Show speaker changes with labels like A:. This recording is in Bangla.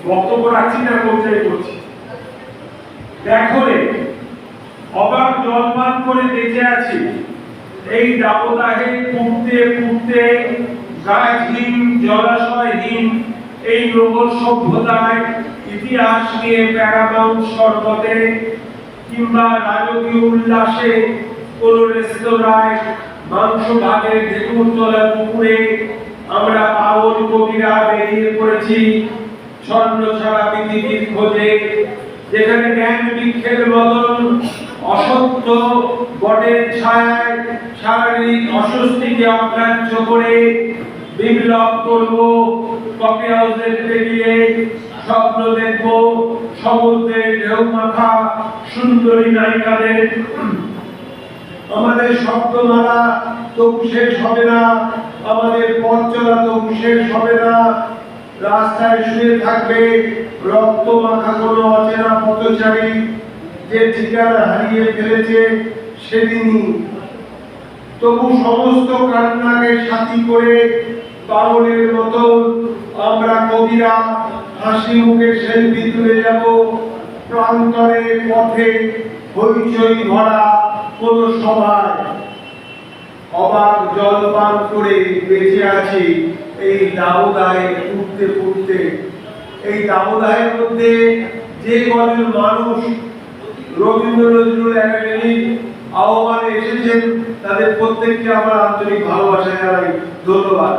A: বক্তব্য রাখছি না, পৌঁছাই করছি। দেখো রে, অবাক জলপান করে বেঁচে আছি এই দাবদাহে, পুড়তে পুড়তে গাছহীন জলাশয়হীন এই নগর সভ্যতায় ইতিহাস নিয়ে প্যারামাউন্ট সর্বতে কিংবা রাজকীয় উল্লাসে কোন রেস্তোরাঁয় মাংস ভাগের ঢেকুরতলা পুকুরে আমরা পাগল কবিরা বেরিয়ে পড়েছি স্বর্ণ ছাড়া পৃথিবীর খোঁজে, যেখানে জ্ঞান বৃক্ষের মতন অসত্য বটের ছায়ায় শারীরিক অস্বস্তিকে অগ্রাহ্য করে বিপ্লব করব, কফি হাউসের টেবিলে স্বপ্ন দেখব সমুদ্রের ঢেউ মাথা সুন্দরী নায়িকাদের। আমাদের শব্দমালা তবু শেষ হবে না, আমাদের পথ চলা তবু শেষ হবে না। রাস্তায় শুয়ে থাকবে রক্ত মাখা কোনো অচেনা পথচারী, যে ঠিকানা হারিয়ে ফেলেছে সেদিনই। তবু সমস্ত কান্নাকে সাথী করে পাগলের মতো আমরা কবিরা হাসি মুখে সেলফি তুলে যাব প্রান্তরে পথে হইচই ভরা কোন সভায়। অবাক জলপান করে বেঁচে আছি এই দাবদাহে উঠতে উঠতে। এই দাবদাহের মধ্যে যে কজন মানুষ রবীন্দ্র নজরুল একাডেমির আহ্বানে এসেছেন তাদের প্রত্যেককে আমার আন্তরিক ভালোবাসা জানাই। ধন্যবাদ।